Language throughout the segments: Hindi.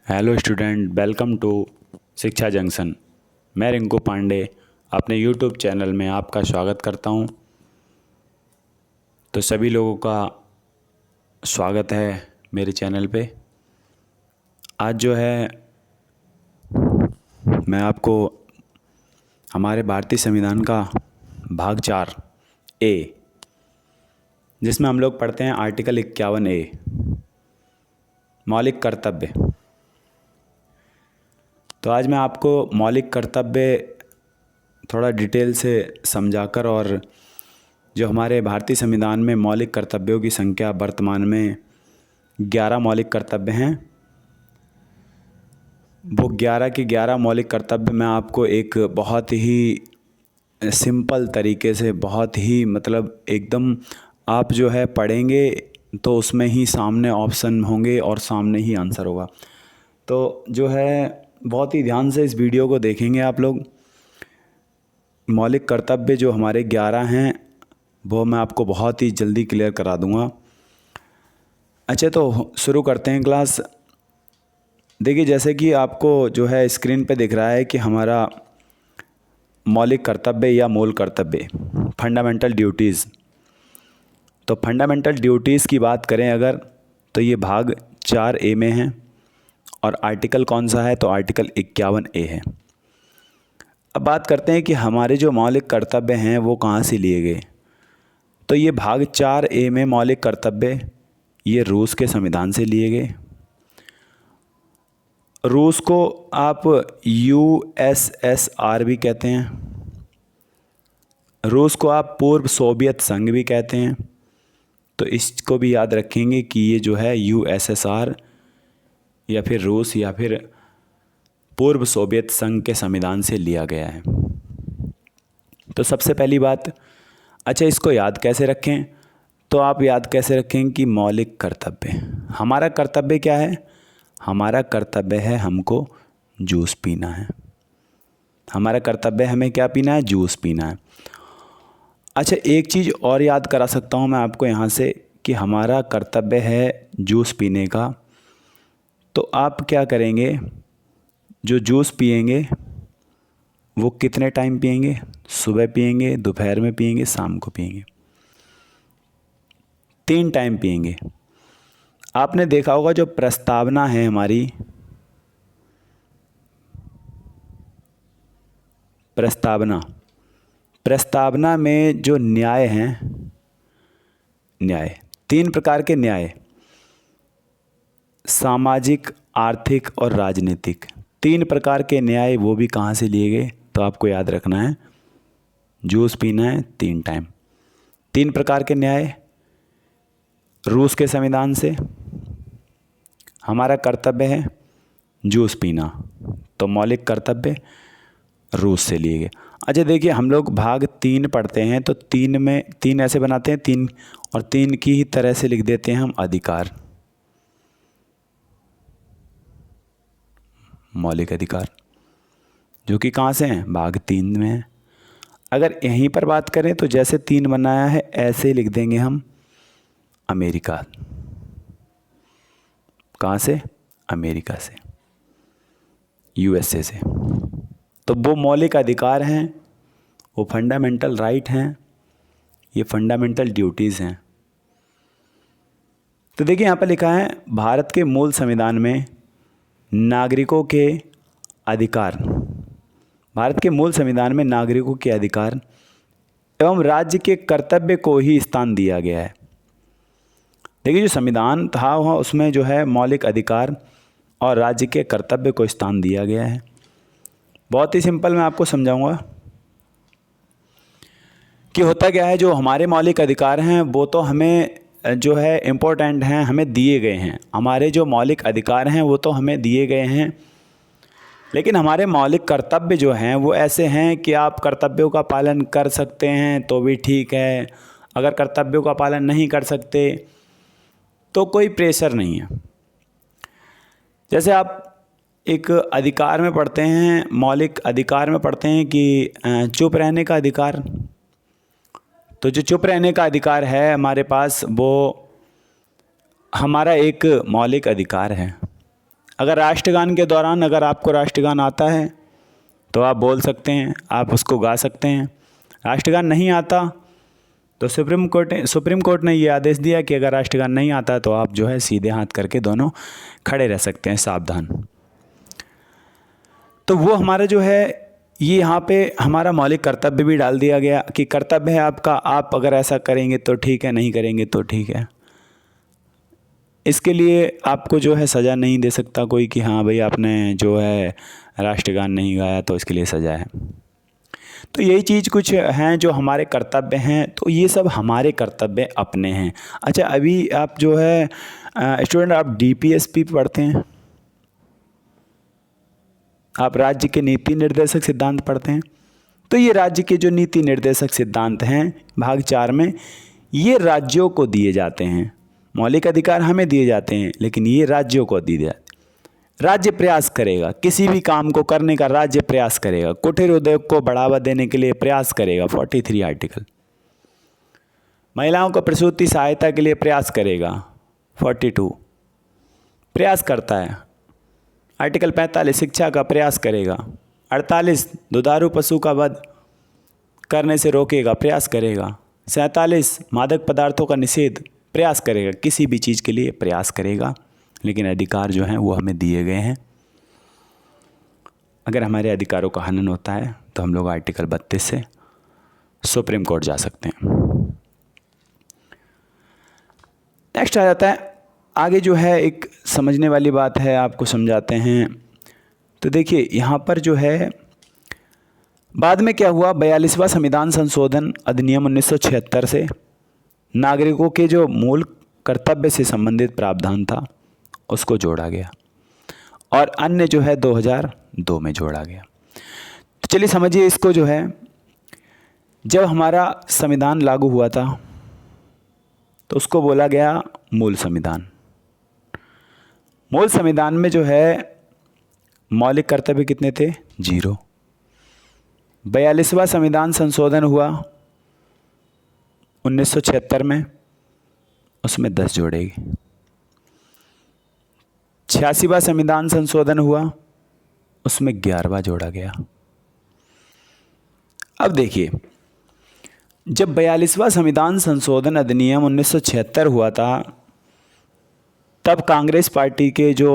हेलो स्टूडेंट, वेलकम टू शिक्षा जंक्शन। मैं रिंकू पांडे अपने यूट्यूब चैनल में आपका स्वागत करता हूं। तो सभी लोगों का स्वागत है मेरे चैनल पे। आज जो है मैं आपको हमारे भारतीय संविधान का भाग 4 ए, जिसमें हम लोग पढ़ते हैं आर्टिकल 51 ए, मौलिक कर्तव्य। तो आज मैं आपको मौलिक कर्तव्य थोड़ा डिटेल से समझाकर, और जो हमारे भारतीय संविधान में मौलिक कर्तव्यों की संख्या वर्तमान में 11 मौलिक कर्तव्य हैं, वो 11 के 11 मौलिक कर्तव्य मैं आपको एक बहुत ही सिंपल तरीके से, बहुत ही एकदम आप जो है पढ़ेंगे तो उसमें ही सामने ऑप्शन होंगे और सामने ही आंसर होगा। तो जो है बहुत ही ध्यान से इस वीडियो को देखेंगे आप लोग। मौलिक कर्तव्य जो हमारे 11 हैं वो मैं आपको बहुत ही जल्दी क्लियर करा दूंगा। अच्छा, तो शुरू करते हैं क्लास। देखिए, जैसे कि आपको जो है स्क्रीन पे दिख रहा है कि हमारा मौलिक कर्तव्य या मूल कर्तव्य, फंडामेंटल ड्यूटीज़। तो फंडामेंटल ड्यूटीज़ की बात करें अगर, तो ये भाग 4 ए में है, और आर्टिकल कौन सा है, तो आर्टिकल 51 ए है। अब बात करते हैं कि हमारे जो मौलिक कर्तव्य हैं वो कहाँ से लिए गए। तो ये भाग 4 ए में मौलिक कर्तव्य ये रूस के संविधान से लिए गए। रूस को आप USSR भी कहते हैं, रूस को आप पूर्व सोवियत संघ भी कहते हैं। तो इसको भी याद रखेंगे कि ये जो है USSR या फिर रूस या फिर पूर्व सोवियत संघ के संविधान से लिया गया है। तो सबसे पहली बात, अच्छा इसको याद कैसे रखें, तो आप याद कैसे रखें कि मौलिक कर्तव्य, हमारा कर्तव्य क्या है, हमारा कर्तव्य है हमको जूस पीना है। हमारा कर्तव्य हमें क्या पीना है, जूस पीना है। अच्छा, एक चीज़ और याद करा सकता हूँ मैं आपको यहाँ से कि हमारा कर्तव्य है जूस पीने का। तो आप क्या करेंगे, जो जूस पिएंगे वो कितने टाइम पिएंगे, सुबह पिएंगे, दोपहर में पिएंगे, शाम को पिएंगे, 3 टाइम पिएंगे। आपने देखा होगा जो प्रस्तावना है हमारी, प्रस्तावना में जो न्याय हैं, न्याय 3 प्रकार के न्याय, सामाजिक, आर्थिक और राजनीतिक, 3 प्रकार के न्याय वो भी कहाँ से लिए गए, तो आपको याद रखना है जूस पीना है 3 टाइम। 3 प्रकार के न्याय रूस के संविधान से, हमारा कर्तव्य है जूस पीना, तो मौलिक कर्तव्य रूस से लिए गए। अच्छा देखिए, हम लोग भाग 3 पढ़ते हैं तो 3 में 3 ऐसे बनाते हैं, 3 और 3 की ही तरह से लिख देते हैं हम अधिकार, मौलिक अधिकार, जो कि कहाँ से हैं, भाग 3 में है। अगर यहीं पर बात करें तो जैसे 3 बनाया है ऐसे ही लिख देंगे हम अमेरिका। कहाँ से, अमेरिका से, USA से। तो वो मौलिक अधिकार हैं, वो फंडामेंटल राइट हैं, ये फंडामेंटल ड्यूटीज़ हैं। तो देखिए यहाँ पर लिखा है, भारत के मूल संविधान में नागरिकों के अधिकार, भारत के मूल संविधान में नागरिकों के अधिकार एवं राज्य के कर्तव्य को ही स्थान दिया गया है। देखिए, जो संविधान था वहाँ उसमें जो है मौलिक अधिकार और राज्य के कर्तव्य को स्थान दिया गया है। बहुत ही सिंपल मैं आपको समझाऊंगा कि होता क्या है, जो हमारे मौलिक अधिकार हैं वो तो हमें जो है इम्पोर्टेंट हैं, हमें दिए गए हैं। हमारे जो मौलिक अधिकार हैं वो तो हमें दिए गए हैं, लेकिन हमारे मौलिक कर्तव्य जो हैं वो ऐसे हैं कि आप कर्तव्यों का पालन कर सकते हैं तो भी ठीक है, अगर कर्तव्यों का पालन नहीं कर सकते तो कोई प्रेशर नहीं है। जैसे आप एक अधिकार में पढ़ते हैं, मौलिक अधिकार में पढ़ते हैं कि चुप रहने का अधिकार, तो जो चुप रहने का अधिकार है हमारे पास, वो हमारा एक मौलिक अधिकार है। अगर राष्ट्रगान के दौरान अगर आपको राष्ट्रगान आता है तो आप बोल सकते हैं, आप उसको गा सकते हैं। राष्ट्रगान नहीं आता तो सुप्रीम कोर्ट ने ये आदेश दिया कि अगर राष्ट्रगान नहीं आता तो आप जो है सीधे हाथ करके दोनों खड़े रह सकते हैं, सावधान। तो वो हमारा जो है ये यहाँ पे हमारा मौलिक कर्तव्य भी डाल दिया गया कि कर्तव्य है आपका, आप अगर ऐसा करेंगे तो ठीक है, नहीं करेंगे तो ठीक है। इसके लिए आपको जो है सज़ा नहीं दे सकता कोई कि हाँ भाई आपने जो है राष्ट्रगान नहीं गाया तो इसके लिए सज़ा है। तो यही चीज़ कुछ हैं जो हमारे कर्तव्य हैं, तो ये सब हमारे कर्तव्य अपने हैं। अच्छा, अभी आप जो है स्टूडेंट आप डीपीएसपी पढ़ते हैं, आप राज्य के नीति निर्देशक सिद्धांत पढ़ते हैं। तो ये राज्य के जो नीति निर्देशक सिद्धांत हैं भाग 4 में, ये राज्यों को दिए जाते हैं। मौलिक अधिकार हमें दिए जाते हैं लेकिन ये राज्यों को दिए जाते हैं। राज्य प्रयास करेगा, किसी भी काम को करने का राज्य प्रयास करेगा। कुटीर उद्योग को बढ़ावा देने के लिए प्रयास करेगा, 43 आर्टिकल। महिलाओं को प्रसूति सहायता के लिए प्रयास करेगा, 42 प्रयास करता है। आर्टिकल 45 शिक्षा का प्रयास करेगा। 48 दुधारू पशु का वध करने से रोकेगा, प्रयास करेगा। 47 मादक पदार्थों का निषेध, प्रयास करेगा। किसी भी चीज़ के लिए प्रयास करेगा, लेकिन अधिकार जो हैं वो हमें दिए गए हैं। अगर हमारे अधिकारों का हनन होता है तो हम लोग आर्टिकल 32 से सुप्रीम कोर्ट जा सकते हैं। नेक्स्ट आ जाता है आगे जो है एक समझने वाली बात है, आपको समझाते हैं। तो देखिए यहाँ पर जो है बाद में क्या हुआ, 42वां संविधान संशोधन अधिनियम 1976 से नागरिकों के जो मूल कर्तव्य से संबंधित प्रावधान था उसको जोड़ा गया और अन्य जो है 2002 में जोड़ा गया। तो चलिए समझिए इसको। जो है जब हमारा संविधान लागू हुआ था तो उसको बोला गया मूल संविधान। मूल संविधान में जो है मौलिक कर्तव्य कितने थे? 0। 42वां संविधान संशोधन हुआ 1976 में, उसमें 10 जोड़ेगी। 86वां संविधान संशोधन हुआ, उसमें 11वां जोड़ा गया। अब देखिए जब 42वां संविधान संशोधन अधिनियम 1976 हुआ था तब कांग्रेस पार्टी के जो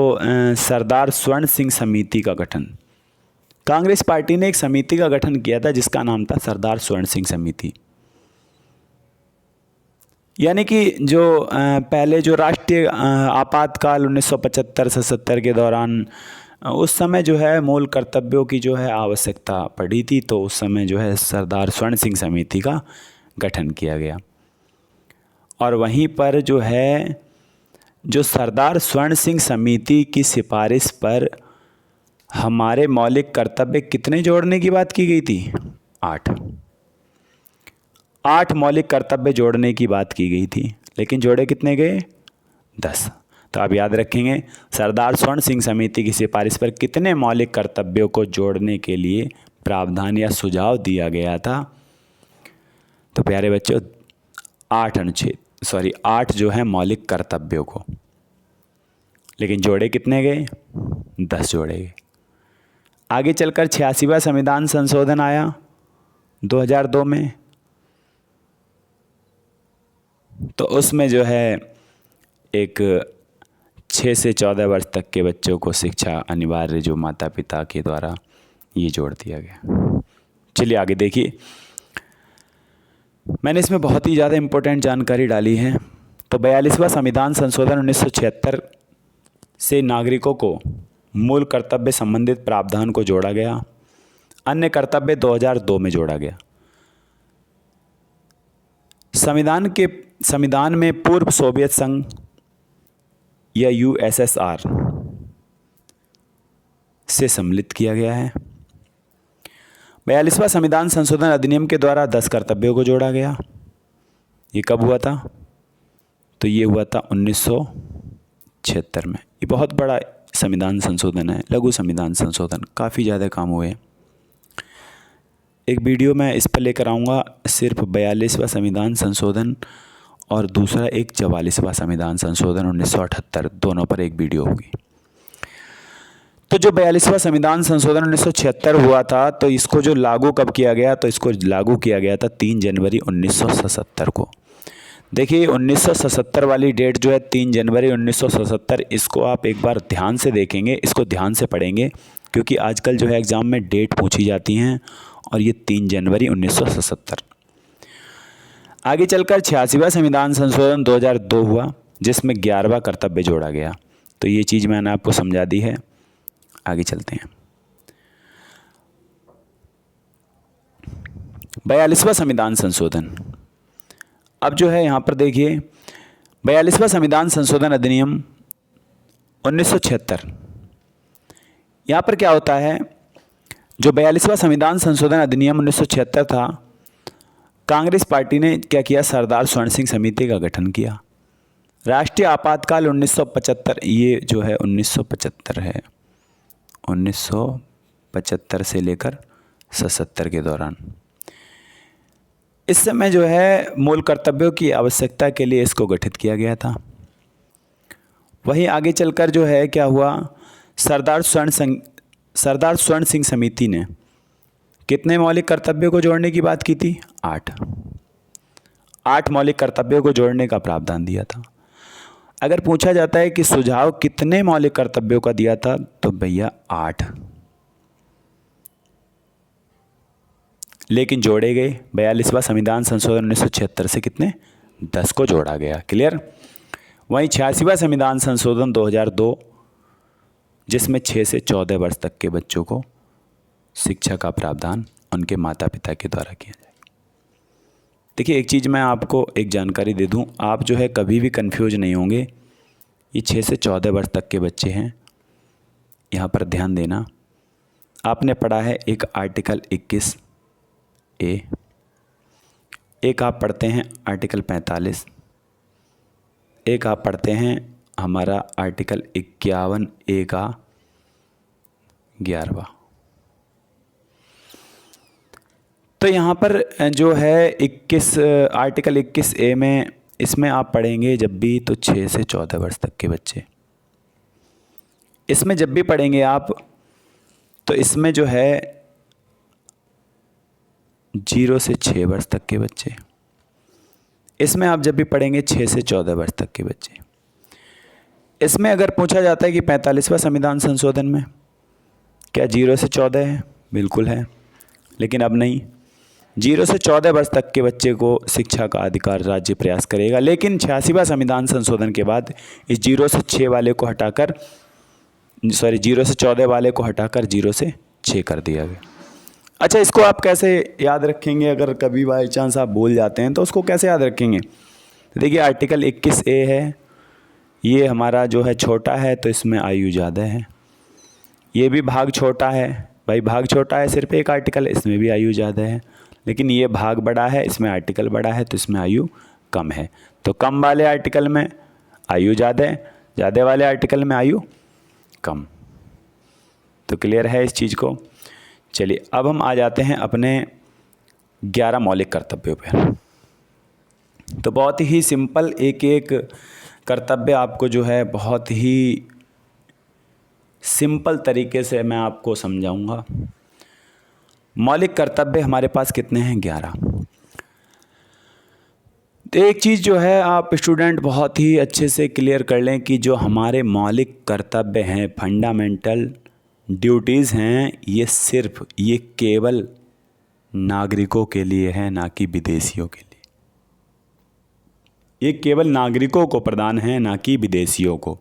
सरदार स्वर्ण सिंह समिति का गठन, कांग्रेस पार्टी ने एक समिति का गठन किया था जिसका नाम था सरदार स्वर्ण सिंह समिति। यानी कि जो पहले जो राष्ट्रीय आपातकाल 1975 से 70 के दौरान उस समय जो है मूल कर्तव्यों की जो है आवश्यकता पड़ी थी, तो उस समय जो है सरदार स्वर्ण सिंह समिति का गठन किया गया। और वहीं पर जो है जो सरदार स्वर्ण सिंह समिति की सिफारिश पर हमारे मौलिक कर्तव्य कितने जोड़ने की बात की गई थी? 8 मौलिक कर्तव्य जोड़ने की बात की गई थी, लेकिन जोड़े कितने गए? 10। तो आप याद रखेंगे सरदार स्वर्ण सिंह समिति की सिफारिश पर कितने मौलिक कर्तव्यों को जोड़ने के लिए प्रावधान या सुझाव दिया गया था। तो प्यारे बच्चों 8 जो है मौलिक कर्तव्यों को, लेकिन जोड़े कितने गए? 10 जोड़े गए। आगे चलकर 86वां संविधान संशोधन आया 2002 में, तो उसमें जो है एक 6 से 14 वर्ष तक के बच्चों को शिक्षा अनिवार्य जो माता पिता के द्वारा ये जोड़ दिया गया। चलिए आगे देखिए, मैंने इसमें बहुत ही ज़्यादा इम्पोर्टेंट जानकारी डाली है। तो 42वां संविधान संशोधन 1976 से नागरिकों को मूल कर्तव्य संबंधित प्रावधान को जोड़ा गया, अन्य कर्तव्य 2002 में जोड़ा गया। संविधान में पूर्व सोवियत संघ या यूएसएसआर से सम्मिलित किया गया है। 42वां संविधान संशोधन अधिनियम के द्वारा 10 कर्तव्यों को जोड़ा गया। ये कब हुआ था? तो ये हुआ था 1976 में। ये बहुत बड़ा संविधान संशोधन है, लघु संविधान संशोधन, काफ़ी ज़्यादा काम हुए। एक वीडियो मैं इस पर लेकर आऊँगा, सिर्फ 42वां संविधान संशोधन और दूसरा एक 44वां संविधान संशोधन 1978, दोनों पर एक वीडियो होगी। तो जो 42वां संविधान संशोधन 1976 हुआ था, तो इसको जो लागू कब किया गया, तो इसको लागू किया गया था 3 जनवरी 1977 को। देखिए 1977 वाली डेट जो है 3 जनवरी 1977, इसको आप एक बार ध्यान से देखेंगे, इसको ध्यान से पढ़ेंगे, क्योंकि आजकल जो है एग्ज़ाम में डेट पूछी जाती हैं, और ये 3 जनवरी 1977। आगे चलकर 86वां संविधान संशोधन 2002 हुआ, जिसमें 11वां कर्तव्य जोड़ा गया। तो ये चीज़ मैंने आपको समझा दी है। आगे चलते हैं। 42वां संविधान संशोधन। अब जो है यहाँ पर देखिए 42वां संविधान संशोधन अधिनियम 1976। यहाँ पर क्या होता है, जो 42वां संविधान संशोधन अधिनियम 1976 था, कांग्रेस पार्टी ने क्या किया, सरदार स्वर्ण सिंह समिति का गठन किया। राष्ट्रीय आपातकाल 1975, ये जो है 1975 है, 1975 से लेकर 77 के दौरान। इस समय जो है मूल कर्तव्यों की आवश्यकता के लिए इसको गठित किया गया था। वहीं आगे चलकर जो है क्या हुआ, सरदार स्वर्ण सिंह समिति ने कितने मौलिक कर्तव्यों को जोड़ने की बात की थी, 8 मौलिक कर्तव्यों को जोड़ने का प्रावधान दिया था। अगर पूछा जाता है कि सुझाव कितने मौलिक कर्तव्यों का दिया था, तो भैया 8, लेकिन जोड़े गए 42वां संविधान संशोधन 1976 से कितने, 10 को जोड़ा गया। क्लियर। वहीं 86वां संविधान संशोधन 2002, जिसमें 6 से 14 वर्ष तक के बच्चों को शिक्षा का प्रावधान उनके माता पिता के द्वारा किया जाए। देखिए एक चीज़ मैं आपको एक जानकारी दे दूं, आप जो है कभी भी कंफ्यूज नहीं होंगे। ये 6 से 14 वर्ष तक के बच्चे हैं, यहाँ पर ध्यान देना। आपने पढ़ा है एक आर्टिकल 21A, एक आप पढ़ते हैं आर्टिकल 45, एक आप पढ़ते हैं हमारा आर्टिकल 51A का 11वां। तो यहाँ पर जो है आर्टिकल 21A में, इसमें आप पढ़ेंगे जब भी तो 6 से 14 वर्ष तक के बच्चे, इसमें जब भी पढ़ेंगे आप तो इसमें जो है 0 से 6 वर्ष तक के बच्चे, इसमें आप जब भी पढ़ेंगे 6 से 14 वर्ष तक के बच्चे। इसमें अगर पूछा जाता है कि 45वां संविधान संशोधन में क्या 0 से 14 है, बिल्कुल है, लेकिन अब नहीं, 0 से 14 वर्ष तक के बच्चे को शिक्षा का अधिकार राज्य प्रयास करेगा। लेकिन 86वां संविधान संशोधन के बाद इस 0 से 6 वाले को हटाकर 0 से 14 वाले को हटाकर 0 से 6 कर दिया गया। अच्छा, इसको आप कैसे याद रखेंगे, अगर कभी बाई चांस आप भूल जाते हैं तो उसको कैसे याद रखेंगे। तो देखिए आर्टिकल 21A है, ये हमारा जो है छोटा है तो इसमें आयु ज़्यादा है। ये भी भाग छोटा है, भाई भाग छोटा है, सिर्फ एक आर्टिकल, इसमें भी आयु ज़्यादा है। लेकिन ये भाग बड़ा है, इसमें आर्टिकल बड़ा है, तो इसमें आयु कम है। तो कम वाले आर्टिकल में आयु ज़्यादा है, ज़्यादा वाले आर्टिकल में आयु कम। तो क्लियर है इस चीज़ को। चलिए अब हम आ जाते हैं अपने 11 मौलिक कर्तव्यों पर। तो बहुत ही सिंपल एक एक कर्तव्य आपको जो है बहुत ही सिंपल तरीके से मैं आपको समझाऊंगा। मौलिक कर्तव्य हमारे पास कितने हैं, 11। तो एक चीज़ जो है आप स्टूडेंट बहुत ही अच्छे से क्लियर कर लें कि जो हमारे मौलिक कर्तव्य हैं, फंडामेंटल ड्यूटीज़ हैं, ये केवल नागरिकों के लिए है, ना कि विदेशियों के लिए। ये केवल नागरिकों को प्रदान है, ना कि विदेशियों को।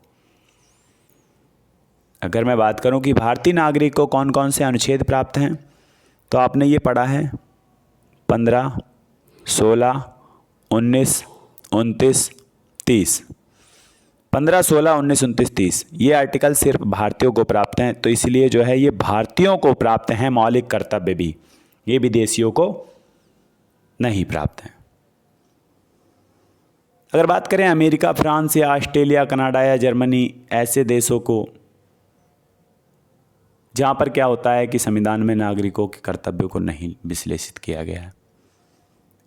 अगर मैं बात करूं कि भारतीय नागरिक को कौन कौन से अनुच्छेद प्राप्त हैं, तो आपने ये पढ़ा है 15, 16, 19, 29, 30। 15, 16, 19, 29, 30 ये आर्टिकल सिर्फ भारतीयों को प्राप्त हैं। तो इसलिए जो है ये भारतीयों को प्राप्त हैं मौलिक कर्तव्य भी, ये विदेशियों को नहीं प्राप्त हैं। अगर बात करें अमेरिका, फ्रांस या ऑस्ट्रेलिया, कनाडा या जर्मनी, ऐसे देशों को जहाँ पर क्या होता है कि संविधान में नागरिकों के कर्तव्यों को नहीं विश्लेषित किया गया है,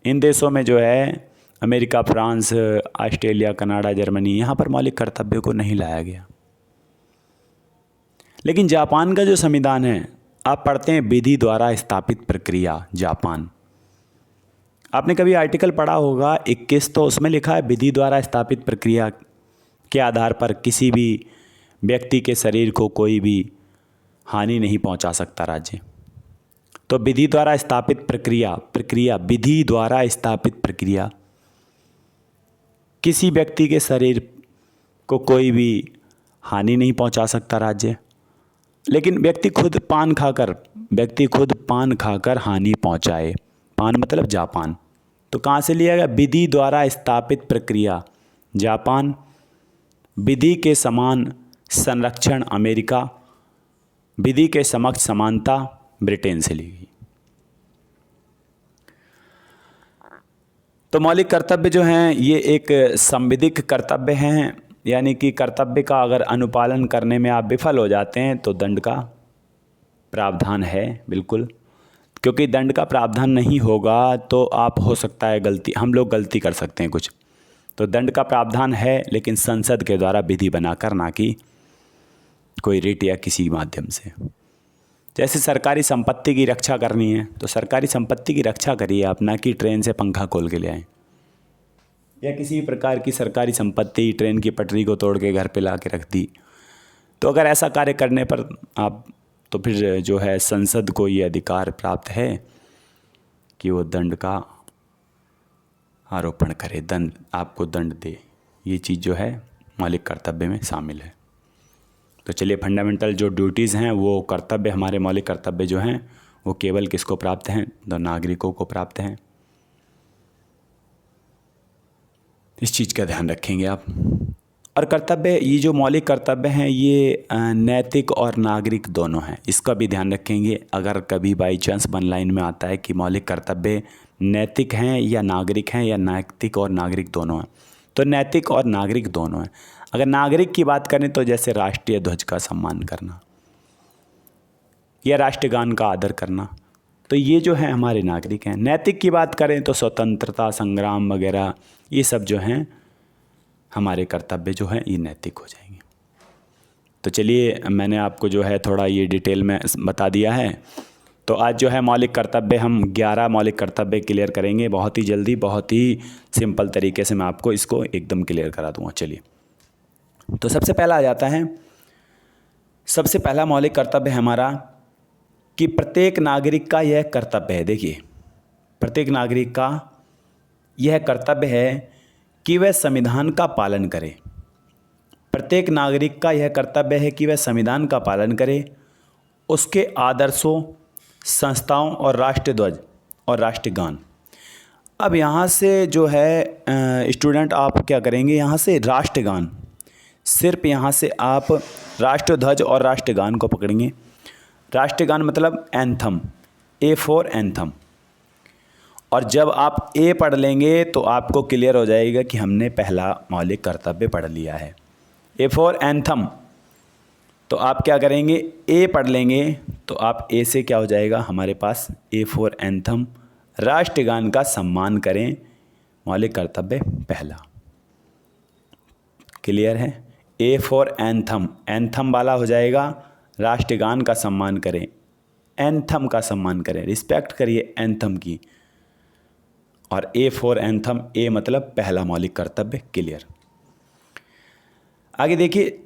इन देशों में जो है America, France, Australia, Canada, Germany, यहाँ पर मौलिक कर्तव्यों को नहीं लाया गया। लेकिन जापान का जो संविधान है, आप पढ़ते हैं विधि द्वारा स्थापित प्रक्रिया जापान। आपने कभी आर्टिकल पढ़ा होगा 21, तो उसमें लिखा है विधि द्वारा स्थापित प्रक्रिया के आधार पर किसी भी व्यक्ति के शरीर को कोई भी हानि नहीं पहुंचा सकता राज्य। तो विधि द्वारा स्थापित प्रक्रिया विधि द्वारा स्थापित प्रक्रिया, किसी व्यक्ति के शरीर को कोई भी हानि नहीं पहुंचा सकता राज्य, लेकिन व्यक्ति खुद पान खाकर हानि पहुंचाए। पान मतलब जापान। तो कहाँ से लिया गया? विधि द्वारा स्थापित प्रक्रिया जापान, विधि के समान संरक्षण अमेरिका, विधि के समक्ष समानता ब्रिटेन से ली गई। तो मौलिक कर्तव्य जो हैं ये एक संविधिक कर्तव्य हैं, यानी कि कर्तव्य का अगर अनुपालन करने में आप विफल हो जाते हैं तो दंड का प्रावधान है, बिल्कुल। क्योंकि दंड का प्रावधान नहीं होगा तो आप हो सकता है हम लोग गलती कर सकते हैं कुछ। तो दंड का प्रावधान है, लेकिन संसद के द्वारा विधि बनाकर, ना कि कोई रिट या किसी माध्यम से। जैसे सरकारी संपत्ति की रक्षा करनी है तो सरकारी संपत्ति की रक्षा करिए आप, ना कि ट्रेन से पंखा खोल के ले आए, या किसी प्रकार की सरकारी संपत्ति ट्रेन की पटरी को तोड़ के घर पे ला के रख दी। तो अगर ऐसा कार्य करने पर आप, तो फिर जो है संसद को ये अधिकार प्राप्त है कि वो दंड का आरोपण करे, आपको दंड दे। ये चीज़ जो है मौलिक कर्तव्य में शामिल है। तो चलिए, फंडामेंटल जो ड्यूटीज़ हैं, वो कर्तव्य, हमारे मौलिक कर्तव्य जो हैं वो केवल किसको प्राप्त हैं? तो नागरिकों को प्राप्त हैं। इस चीज़ का ध्यान रखेंगे आप। और कर्तव्य, ये जो मौलिक कर्तव्य हैं ये नैतिक और नागरिक दोनों हैं, इसका भी ध्यान रखेंगे। अगर कभी बाई चांस वन लाइन में आता है कि मौलिक कर्तव्य नैतिक हैं या नागरिक हैं, या नैतिक और नागरिक दोनों हैं, तो नैतिक और नागरिक दोनों हैं। अगर नागरिक की बात करें तो जैसे राष्ट्रीय ध्वज का सम्मान करना या राष्ट्रगान का आदर करना, तो ये जो है हमारे नागरिक हैं। नैतिक की बात करें तो स्वतंत्रता संग्राम वगैरह, ये सब जो हैं हमारे कर्तव्य जो हैं ये नैतिक हो जाएंगे। तो चलिए, मैंने आपको जो है थोड़ा ये डिटेल में बता दिया है। तो आज जो है मौलिक कर्तव्य, हम 11 मौलिक कर्तव्य क्लियर करेंगे बहुत ही जल्दी, बहुत ही सिंपल तरीके से मैं आपको इसको एकदम क्लियर करा दूँगा। चलिए, तो सबसे पहला आ जाता है, सबसे पहला मौलिक कर्तव्य है हमारा कि प्रत्येक नागरिक का यह कर्तव्य है। देखिए, प्रत्येक नागरिक का यह कर्तव्य है कि वह संविधान का पालन करे। प्रत्येक नागरिक का यह कर्तव्य है कि वह संविधान का पालन करे, उसके आदर्शों, संस्थाओं और राष्ट्रीय ध्वज और राष्ट्रगान। अब यहाँ से जो है स्टूडेंट आप क्या करेंगे, यहाँ से राष्ट्रगान, सिर्फ यहाँ से आप राष्ट्रीय ध्वज और राष्ट्रगान को पकड़ेंगे। राष्ट्रगान मतलब एंथम, ए फॉर एंथम। और जब आप ए पढ़ लेंगे तो आपको क्लियर हो जाएगा कि हमने पहला मौलिक कर्तव्य पढ़ लिया है, ए फॉर एंथम। तो आप क्या करेंगे, ए पढ़ लेंगे तो आप ए से क्या हो जाएगा हमारे पास, ए फॉर एंथम, राष्ट्रगान का सम्मान करें, मौलिक कर्तव्य पहला। क्लियर है? ए फॉर एंथम, एंथम वाला हो जाएगा राष्ट्रगान का सम्मान करें, एंथम का सम्मान करें, रिस्पेक्ट करिए एंथम की। और ए फॉर एंथम, ए मतलब पहला मौलिक कर्तव्य। क्लियर? आगे देखिए,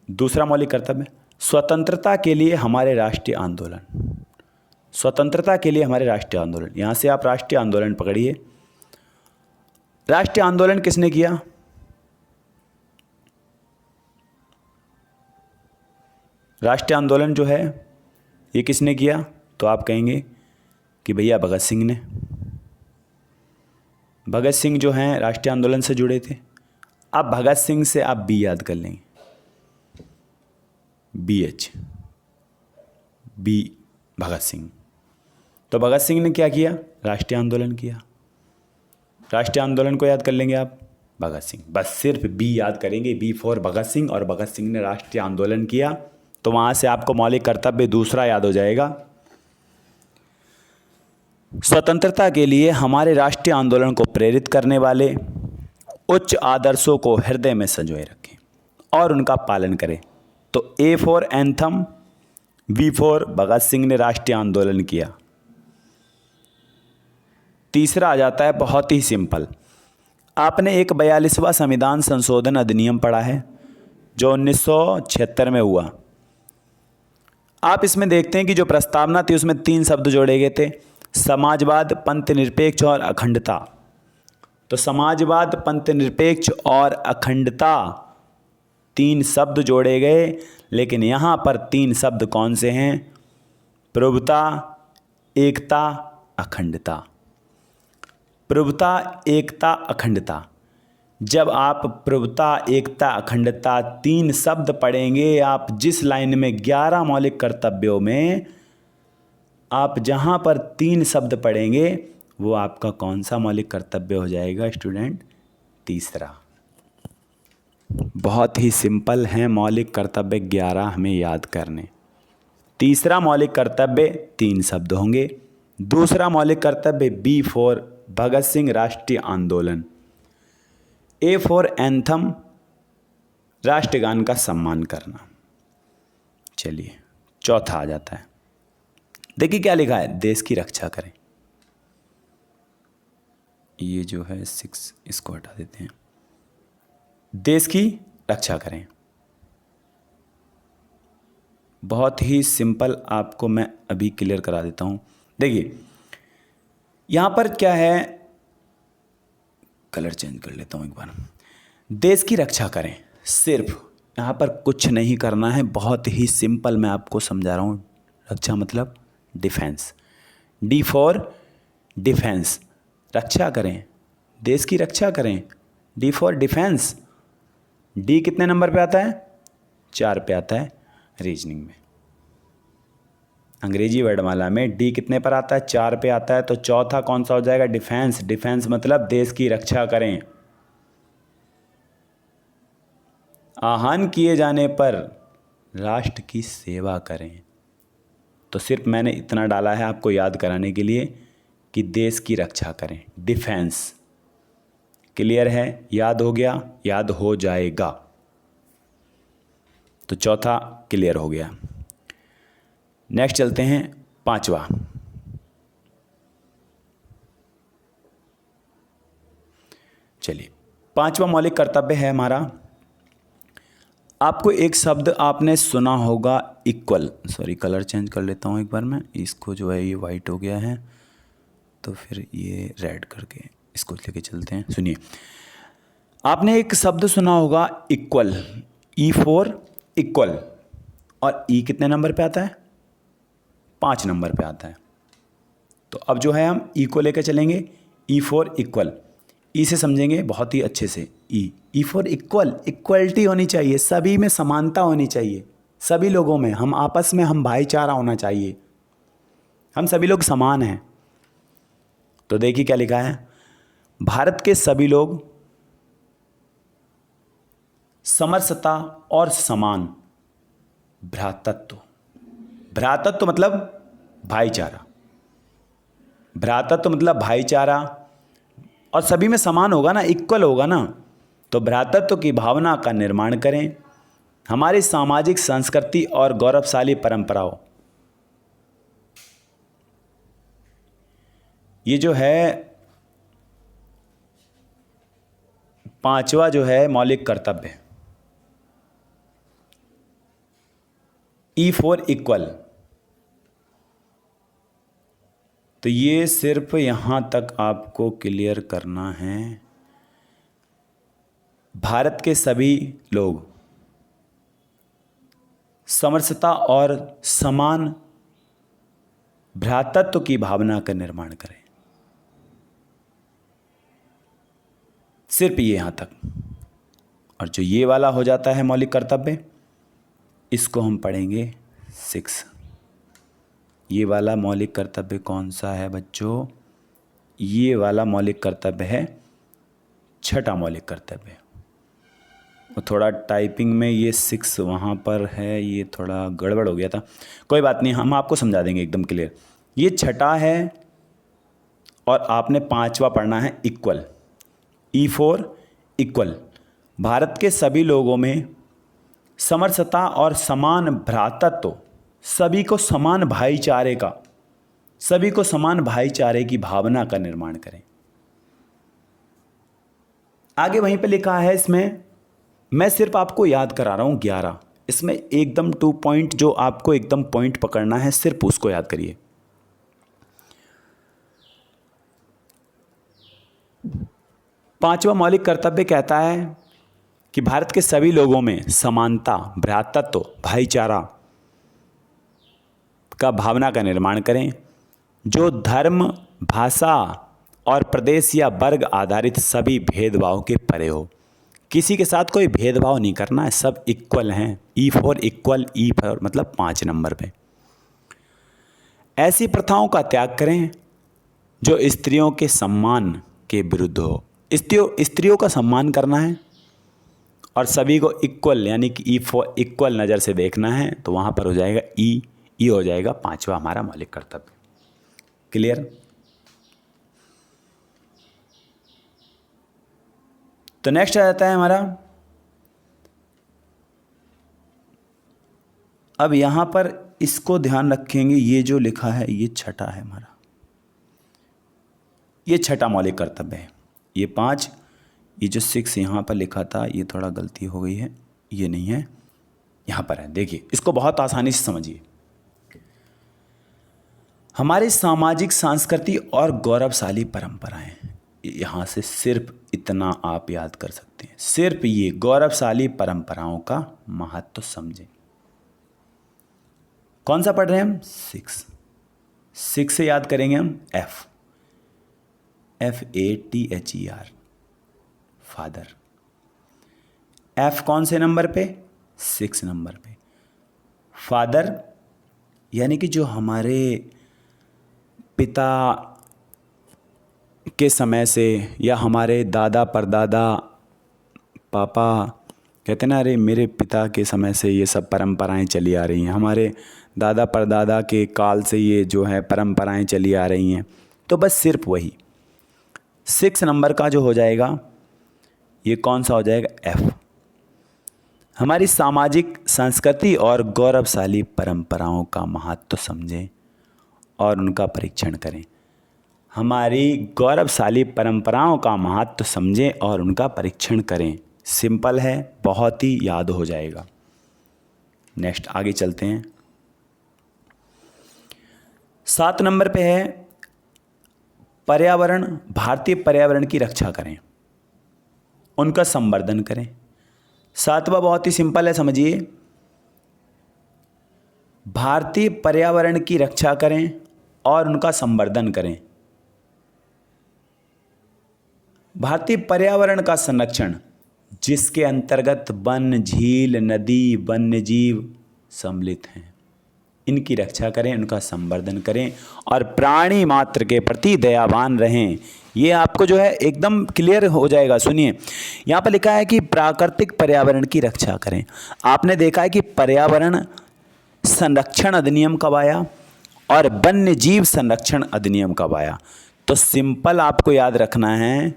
दूसरा मौलिक कर्तव्य, स्वतंत्रता के लिए हमारे राष्ट्रीय आंदोलन। स्वतंत्रता के लिए हमारे राष्ट्रीय आंदोलन, यहाँ से आप राष्ट्रीय आंदोलन पकड़िए। राष्ट्रीय आंदोलन किसने किया? राष्ट्रीय आंदोलन जो है ये किसने किया? तो आप कहेंगे कि भैया भगत सिंह ने। भगत सिंह जो हैं राष्ट्रीय आंदोलन से जुड़े थे। अब भगत सिंह से आप बी याद कर लेंगे, BH, बी भगत सिंह। तो भगत सिंह ने क्या किया? राष्ट्रीय आंदोलन किया। राष्ट्रीय आंदोलन को याद कर लेंगे आप, भगत सिंह। बस सिर्फ बी याद करेंगे, बी फॉर भगत सिंह, और भगत सिंह ने राष्ट्रीय आंदोलन किया। तो वहाँ से आपको मौलिक कर्तव्य दूसरा याद हो जाएगा, स्वतंत्रता के लिए हमारे राष्ट्रीय आंदोलन को प्रेरित करने वाले उच्च आदर्शों को हृदय में संजोए रखें और उनका पालन करें। तो A for anthem, B for Bhagat Singh ने राष्ट्रीय आंदोलन किया। तीसरा आ जाता है बहुत ही सिंपल, आपने एक 42वां संविधान संशोधन अधिनियम पढ़ा है जो 1976 में हुआ। आप इसमें देखते हैं कि जो प्रस्तावना थी उसमें 3 शब्द जोड़े गए थे, समाजवाद, पंथ निरपेक्ष और अखंडता। तो समाजवाद, पंथ निरपेक्ष और अखंडता 3 शब्द जोड़े गए, लेकिन यहाँ पर 3 शब्द कौन से हैं? प्रभुता, एकता, अखंडता। प्रभुता, एकता, अखंडता। जब आप प्रभुता, एकता, अखंडता 3 शब्द पढ़ेंगे, आप जिस लाइन में 11 मौलिक कर्तव्यों में आप जहाँ पर 3 शब्द पढ़ेंगे वो आपका कौन सा मौलिक कर्तव्य हो जाएगा स्टूडेंट? तीसरा। बहुत ही सिंपल है मौलिक कर्तव्य 11 हमें याद करने। तीसरा मौलिक कर्तव्य 3 शब्द होंगे। दूसरा मौलिक कर्तव्य बी फॉर भगत सिंह राष्ट्रीय आंदोलन, ए फॉर एंथम राष्ट्रगान का सम्मान करना। चलिए चौथा आ जाता है, देखिए क्या लिखा है, देश की रक्षा करें। ये जो है 6 इसको हटा देते हैं, देश की रक्षा करें। बहुत ही सिंपल, आपको मैं अभी क्लियर करा देता हूं। देखिए यहां पर क्या है, कलर चेंज कर लेता हूं एक बार। देश की रक्षा करें, सिर्फ यहां पर कुछ नहीं करना है, बहुत ही सिंपल मैं आपको समझा रहा हूं। रक्षा मतलब डिफेंस, डी फॉर डिफेंस, रक्षा करें, देश की रक्षा करें, डी फॉर डिफेंस। डी कितने नंबर पे आता है? 4 पे आता है रीजनिंग में। अंग्रेजी वर्णमाला में डी कितने पर आता है? 4 पे आता है। तो चौथा कौन सा हो जाएगा? डिफेंस। डिफेंस मतलब देश की रक्षा करें। आह्वान किए जाने पर राष्ट्र की सेवा करें। तो सिर्फ मैंने इतना डाला है आपको याद कराने के लिए कि देश की रक्षा करें, डिफेंस। क्लियर है? याद हो गया? याद हो जाएगा। तो चौथा क्लियर हो गया। नेक्स्ट चलते हैं 5वां। चलिए 5वां मौलिक कर्तव्य है हमारा, आपको एक शब्द आपने सुना होगा, इक्वल। सॉरी कलर चेंज कर लेता हूँ एक बार मैं, इसको जो है ये वाइट हो गया है तो फिर ये रेड करके इसको लेके चलते हैं। सुनिए, आपने एक शब्द सुना होगा इक्वल, ई फॉर इक्वल। और ई कितने नंबर पे आता है? 5 नंबर पे आता है। तो अब जो है हम ई को लेकर चलेंगे, ई फॉर इक्वल। ई से समझेंगे बहुत ही अच्छे से। ई फॉर इक्वल, इक्वलिटी होनी चाहिए, सभी में समानता होनी चाहिए, सभी लोगों में, हम आपस में हम भाईचारा होना चाहिए, हम सभी लोग समान हैं। तो देखिए क्या लिखा है, भारत के सभी लोग समरसता और समान भ्रातृत्व। भ्रातृत्व मतलब भाईचारा, भ्रातृत्व मतलब भाईचारा, और सभी में समान होगा ना, इक्वल होगा ना, तो भ्रातृत्व की भावना का निर्माण करें। हमारी सामाजिक संस्कृति और गौरवशाली परंपराओं, ये जो है 5वां जो है मौलिक कर्तव्य, ई फॉर इक्वल। तो ये सिर्फ यहां तक आपको क्लियर करना है, भारत के सभी लोग समरसता और समान भ्रातृत्व की भावना का निर्माण करें। सिर्फ ये यहां तक। और जो ये वाला हो जाता है मौलिक कर्तव्य, इसको हम पढ़ेंगे 6। ये वाला मौलिक कर्तव्य कौन सा है बच्चों? ये वाला मौलिक कर्तव्य है 6वां मौलिक कर्तव्य। और थोड़ा टाइपिंग में ये 6 वहाँ पर है, ये थोड़ा गड़बड़ हो गया था, कोई बात नहीं, हम आपको समझा देंगे एकदम क्लियर। ये 6वां है और आपने 5वां पढ़ना है equal, E for equal. Bharat के सभी लोगों में समरसता और समान भ्रातृत्व, सभी को समान भाईचारे की भावना का निर्माण करें। आगे वहीं पे लिखा है, इसमें मैं सिर्फ आपको याद करा रहा हूं 11, इसमें एकदम 2 पॉइंट जो आपको एकदम पॉइंट पकड़ना है, सिर्फ उसको याद करिए। पांचवा मौलिक कर्तव्य कहता है कि भारत के सभी लोगों में समानता, भ्रातृत्व, भाईचारा का भावना का निर्माण करें, जो धर्म, भाषा और प्रदेश या वर्ग आधारित सभी भेदभाव के परे हो। किसी के साथ कोई भेदभाव नहीं करना है, सब इक्वल हैं। E for equal, E for मतलब 5 नंबर पे। ऐसी प्रथाओं का त्याग करें जो स्त्रियों के सम्मान के विरुद्ध हो। स्त्रियों का सम्मान करना है और सभी को इक्वल यानी कि ई फॉर इक्वल नज़र से देखना है, तो वहाँ पर हो जाएगा ई हो जाएगा 5वां हमारा मौलिक कर्तव्य। क्लियर? तो नेक्स्ट आ जाता है हमारा, अब यहां पर इसको ध्यान रखेंगे, ये जो लिखा है ये छठा है हमारा, ये छठा मौलिक कर्तव्य है। ये 5, ये जो 6 यहां पर लिखा था ये थोड़ा गलती हो गई है, ये नहीं है, यहां पर है। देखिए इसको बहुत आसानी से समझिए। हमारी सामाजिक, सांस्कृतिक और गौरवशाली परंपराएं, यहाँ से सिर्फ इतना आप याद कर सकते हैं, सिर्फ ये गौरवशाली परंपराओं का महत्व समझें। कौन सा पढ़ रहे हैं हम? 6 से याद करेंगे हम FATHER, फादर। F कौन से नंबर पे? 6 नंबर पे। फादर यानी कि जो हमारे पिता के समय से या हमारे दादा परदादा, पापा कहते ना, अरे मेरे पिता के समय से ये सब परंपराएं चली आ रही हैं, हमारे दादा परदादा के काल से ये जो है परंपराएं चली आ रही हैं। तो बस सिर्फ वही 6 नंबर का जो हो जाएगा, ये कौन सा हो जाएगा? F। हमारी सामाजिक, संस्कृति और गौरवशाली परंपराओं का महत्व समझें और उनका परीक्षण करें। हमारी गौरवशाली परंपराओं का महत्व समझें और उनका परीक्षण करें। सिंपल है, बहुत ही याद हो जाएगा। नेक्स्ट आगे चलते हैं। 7 नंबर पे है पर्यावरण, भारतीय पर्यावरण की रक्षा करें, उनका संवर्धन करें। 7वां बहुत ही सिंपल है, समझिए। भारतीय पर्यावरण की रक्षा करें और उनका संवर्धन करें। भारतीय पर्यावरण का संरक्षण, जिसके अंतर्गत वन, झील, नदी, वन्यजीव सम्मिलित हैं, इनकी रक्षा करें, उनका संवर्धन करें और प्राणी मात्र के प्रति दयावान रहें। ये आपको जो है एकदम क्लियर हो जाएगा। सुनिए, यहाँ पर लिखा है कि प्राकृतिक पर्यावरण की रक्षा करें। आपने देखा है कि पर्यावरण संरक्षण अधिनियम कब आया और वन्य जीव संरक्षण अधिनियम कब आया? तो सिंपल आपको याद रखना है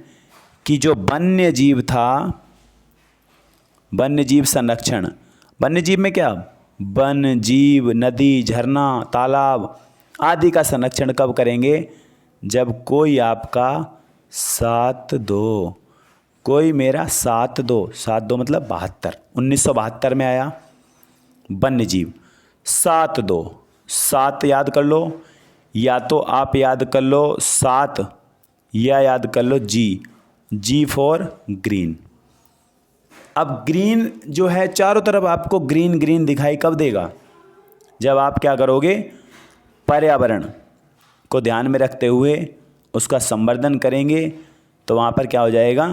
कि जो वन्य जीव था, वन्य जीव संरक्षण, वन्य जीव में क्या, वन जीव, नदी, झरना, तालाब आदि का संरक्षण कब करेंगे? जब कोई आपका साथ दो, कोई मेरा साथ दो, साथ दो मतलब 72, 1972 में आया वन्य जीव। साथ दो, 7 याद कर लो, या तो आप याद कर लो 7 या याद कर लो जी फॉर ग्रीन। अब ग्रीन जो है चारों तरफ आपको ग्रीन ग्रीन दिखाई कब देगा? जब आप क्या करोगे, पर्यावरण को ध्यान में रखते हुए उसका संवर्धन करेंगे, तो वहाँ पर क्या हो जाएगा,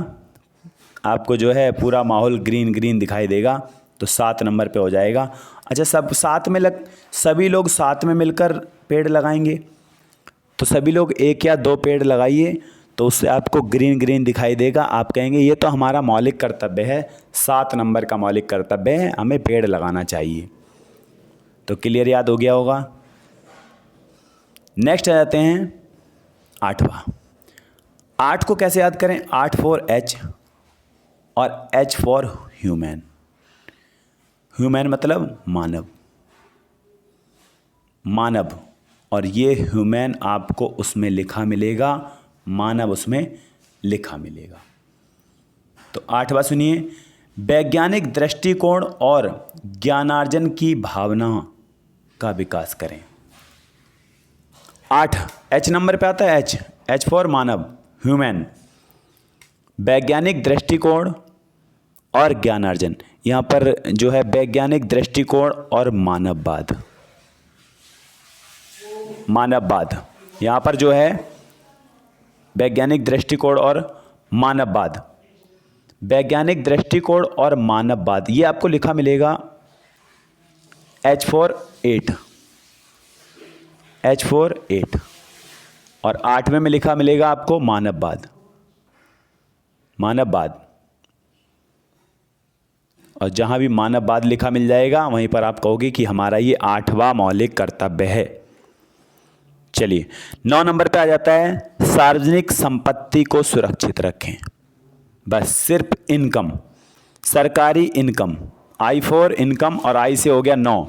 आपको जो है पूरा माहौल ग्रीन ग्रीन दिखाई देगा। तो 7 नंबर पे हो जाएगा। अच्छा, सब साथ में सभी लोग साथ में मिलकर पेड़ लगाएंगे, तो सभी लोग 1 या 2 पेड़ लगाइए, तो उससे आपको ग्रीन ग्रीन दिखाई देगा। आप कहेंगे ये तो हमारा मौलिक कर्तव्य है, 7 नंबर का मौलिक कर्तव्य है, हमें पेड़ लगाना चाहिए। तो क्लियर याद हो गया होगा। नेक्स्ट आ जाते हैं 8वां। 8 को कैसे याद करें? 8 फॉर H और H फॉर ह्यूमन। ह्यूमन मतलब मानव, मानव, और ये ह्यूमन आपको उसमें लिखा मिलेगा, मानव उसमें लिखा मिलेगा। तो 8वां सुनिए, वैज्ञानिक दृष्टिकोण और ज्ञानार्जन की भावना का विकास करें। 8 एच नंबर पे आता है, एच फॉर मानव, ह्यूमन, वैज्ञानिक दृष्टिकोण और ज्ञानार्जन। यहाँ पर जो है वैज्ञानिक दृष्टिकोण और मानववाद, मानववाद, यहाँ पर जो है वैज्ञानिक दृष्टिकोण और मानववाद, वैज्ञानिक दृष्टिकोण और मानववाद, ये आपको लिखा मिलेगा H4 8 और 8वें में लिखा मिलेगा आपको मानववाद, मानववाद। और जहां भी मानववाद लिखा मिल जाएगा वहीं पर आप कहोगे कि हमारा ये 8वां मौलिक कर्तव्य है। चलिए 9 नंबर पे आ जाता है, सार्वजनिक संपत्ति को सुरक्षित रखें। बस सिर्फ इनकम, सरकारी इनकम, I फॉर इनकम और I से हो गया 9,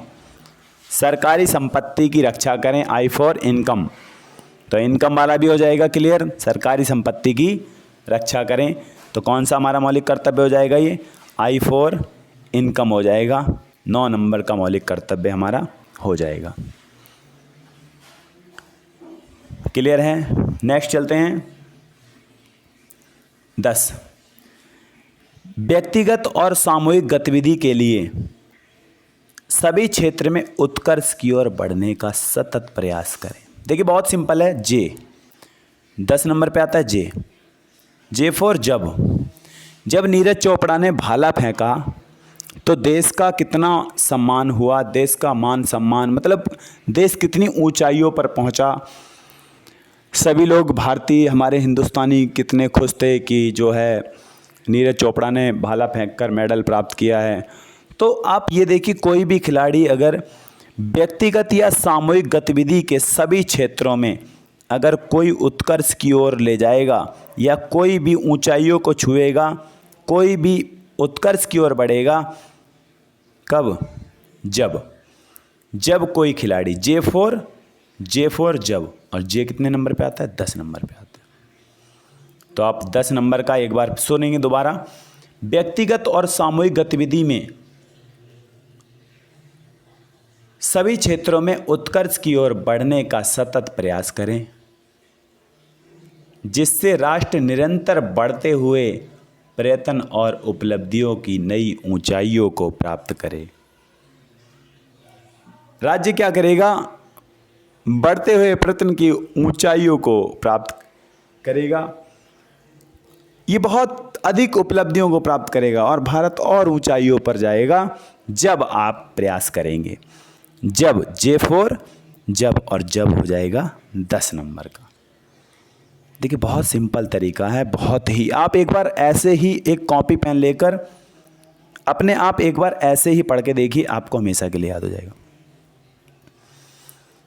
सरकारी संपत्ति की रक्षा करें, I फॉर इनकम। तो इनकम वाला भी हो जाएगा क्लियर, सरकारी संपत्ति की रक्षा करें। तो कौन सा हमारा मौलिक कर्तव्य हो जाएगा, ये I फॉर इनकम हो जाएगा, 9 नंबर का मौलिक कर्तव्य हमारा हो जाएगा। क्लियर है? नेक्स्ट चलते हैं 10, व्यक्तिगत और सामूहिक गतिविधि के लिए सभी क्षेत्र में उत्कर्ष की ओर बढ़ने का सतत प्रयास करें। देखिए बहुत सिंपल है, जे 10 नंबर पे आता है जे फॉर जब नीरज चोपड़ा ने भाला फेंका तो देश का कितना सम्मान हुआ, देश का मान सम्मान, मतलब देश कितनी ऊंचाइयों पर पहुंचा। सभी लोग भारतीय, हमारे हिंदुस्तानी कितने खुश थे कि जो है नीरज चोपड़ा ने भाला फेंककर मेडल प्राप्त किया है। तो आप ये देखिए, कोई भी खिलाड़ी अगर व्यक्तिगत या सामूहिक गतिविधि के सभी क्षेत्रों में अगर कोई उत्कर्ष की ओर ले जाएगा या कोई भी ऊंचाइयों को छुएगा, कोई भी उत्कर्ष की ओर बढ़ेगा, कब? जब कोई खिलाड़ी, जे फॉर जब, और जे कितने नंबर पे आता है? 10 नंबर पे आता है। तो आप 10 नंबर का एक बार सुनेंगे दोबारा, व्यक्तिगत और सामूहिक गतिविधि में सभी क्षेत्रों में उत्कर्ष की ओर बढ़ने का सतत प्रयास करें, जिससे राष्ट्र निरंतर बढ़ते हुए प्रयत्न और उपलब्धियों की नई ऊंचाइयों को प्राप्त करे। राज्य क्या करेगा? बढ़ते हुए प्रयत्न की ऊंचाइयों को प्राप्त करेगा, ये बहुत अधिक उपलब्धियों को प्राप्त करेगा और भारत और ऊंचाइयों पर जाएगा जब आप प्रयास करेंगे। जब, जे फॉर जब, और जब हो जाएगा 10 नंबर का। देखिए बहुत सिंपल तरीका है, बहुत ही। आप एक बार ऐसे ही एक कॉपी पेन लेकर अपने आप एक बार ऐसे ही पढ़ के देखिए, आपको हमेशा के लिए याद हो जाएगा।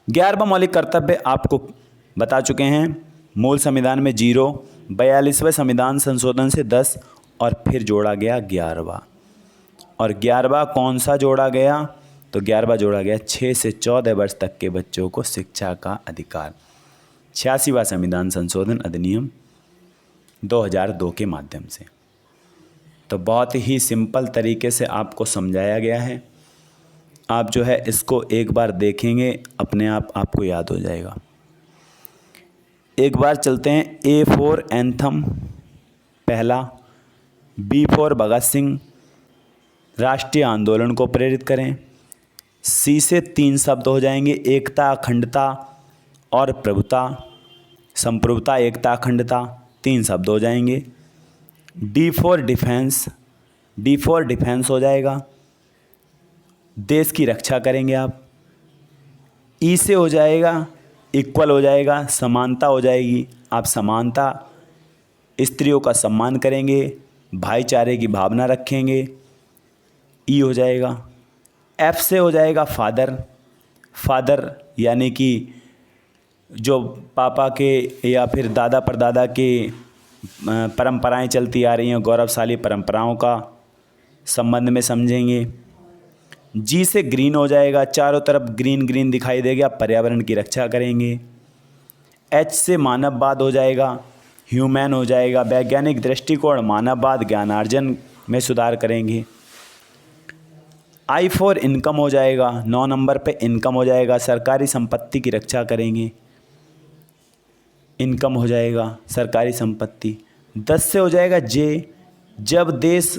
11वां मौलिक कर्तव्य आपको बता चुके हैं, मूल संविधान में 0, 42वें संविधान संशोधन से 10 और फिर जोड़ा गया 11वां। और 11वां कौन सा जोड़ा गया? तो 11वां जोड़ा गया 6 से 14 वर्ष तक के बच्चों को शिक्षा का अधिकार, 86वां संविधान संशोधन अधिनियम 2002 के माध्यम से। तो बहुत ही सिंपल तरीके से आपको समझाया गया है। आप जो है इसको एक बार देखेंगे, अपने आप आपको याद हो जाएगा। एक बार चलते हैं, ए फॉर एंथम पहला, बी फॉर भगत सिंह, राष्ट्रीय आंदोलन को प्रेरित करें। सी से 3 शब्द हो जाएंगे, एकता, अखंडता और प्रभुता, संप्रभुता, एकता, अखंडता, 3 शब्द हो जाएंगे। डी फॉर डिफेंस हो जाएगा, देश की रक्षा करेंगे आप। ई से हो जाएगा इक्वल, हो जाएगा समानता, हो जाएगी आप समानता, स्त्रियों का सम्मान करेंगे, भाईचारे की भावना रखेंगे, ई हो जाएगा। एफ से हो जाएगा फादर यानी कि जो पापा के या फिर दादा परदादा के परंपराएं चलती आ रही हैं, गौरवशाली परंपराओं का संबंध में समझेंगे। जी से ग्रीन हो जाएगा, चारों तरफ ग्रीन ग्रीन दिखाई देगा, पर्यावरण की रक्षा करेंगे। एच से मानववाद हो जाएगा, ह्यूमन हो जाएगा, वैज्ञानिक दृष्टिकोण, मानववाद, ज्ञानार्जन में सुधार करेंगे। आई फॉर इनकम हो जाएगा, 9 नंबर पे इनकम हो जाएगा, सरकारी संपत्ति की रक्षा करेंगे। इनकम हो जाएगा, सरकारी संपत्ति। 10 से हो जाएगा जे, जब देश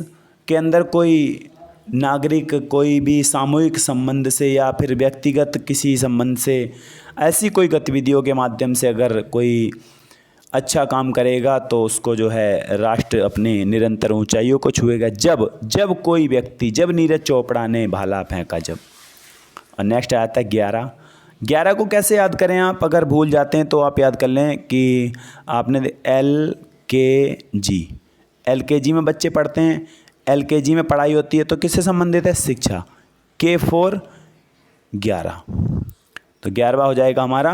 के अंदर कोई नागरिक कोई भी सामूहिक संबंध से या फिर व्यक्तिगत किसी संबंध से ऐसी कोई गतिविधियों के माध्यम से अगर कोई अच्छा काम करेगा तो उसको जो है राष्ट्र अपने निरंतर ऊंचाइयों को छुएगा। जब कोई व्यक्ति, जब नीरज चोपड़ा ने भाला फेंका जब। और नेक्स्ट आता है 11। 11 को कैसे याद करें आप? अगर भूल जाते हैं तो आप याद कर लें कि आपने LKG में बच्चे पढ़ते हैं, LKG में पढ़ाई होती है तो किससे संबंधित है? शिक्षा। K for 11। तो 11वां हो जाएगा हमारा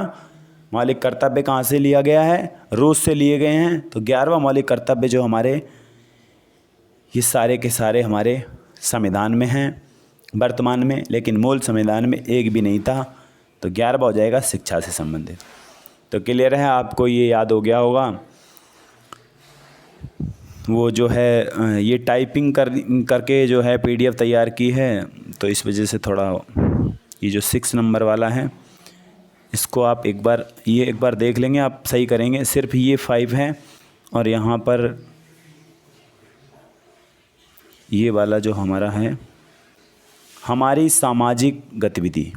मौलिक कर्तव्य। कहाँ से लिया गया है? रूस से लिए गए हैं। तो 11वां मौलिक कर्तव्य जो हमारे ये सारे के सारे हमारे संविधान में हैं वर्तमान में, लेकिन मूल संविधान में एक भी नहीं था। तो 11वां हो जाएगा शिक्षा से संबंधित। तो क्लियर है, आपको ये याद हो गया होगा। वो जो है ये टाइपिंग करके जो है PDF तैयार की है, तो इस वजह से थोड़ा ये जो 6 नंबर वाला है इसको आप एक बार देख लेंगे, आप सही करेंगे। सिर्फ ये 5 है और यहाँ पर ये वाला जो हमारा है हमारी सामाजिक गतिविधि,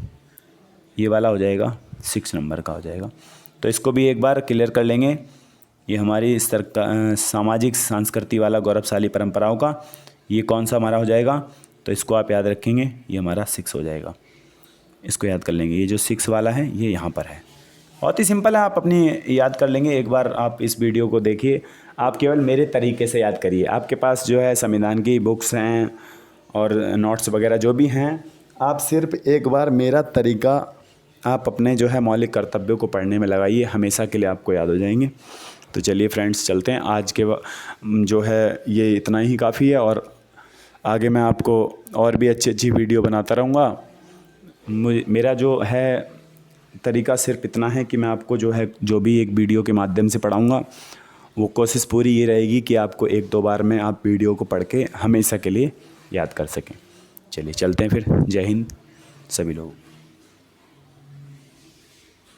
ये वाला हो जाएगा 6 नंबर का हो जाएगा। तो इसको भी एक बार क्लियर कर लेंगे। ये हमारी सामाजिक संस्कृति वाला गौरवशाली परंपराओं का ये कौन सा हमारा हो जाएगा? तो इसको आप याद रखेंगे, ये हमारा 6 हो जाएगा। इसको याद कर लेंगे। ये जो 6 वाला है ये यहाँ पर है। बहुत ही सिंपल है, आप अपनी याद कर लेंगे। एक बार आप इस वीडियो को देखिए, आप केवल मेरे तरीके से याद करिए। आपके पास जो है संविधान की बुक्स हैं और नोट्स वगैरह जो भी हैं, आप सिर्फ एक बार मेरा तरीका आप अपने जो है मौलिक कर्तव्यों को पढ़ने में लगाइए, हमेशा के लिए आपको याद हो जाएंगे। तो चलिए फ्रेंड्स, चलते हैं। आज के जो है ये इतना ही काफ़ी है और आगे मैं आपको और भी अच्छी वीडियो बनाता रहूँगा। मेरा जो है तरीका सिर्फ इतना है कि मैं आपको जो है जो भी एक वीडियो के माध्यम से पढ़ाऊँगा, वो कोशिश पूरी ये रहेगी कि आपको 1-2 बार में आप वीडियो को पढ़ के हमेशा के लिए याद कर सकें। चलिए चलते हैं फिर। जय हिंद सभी लोग।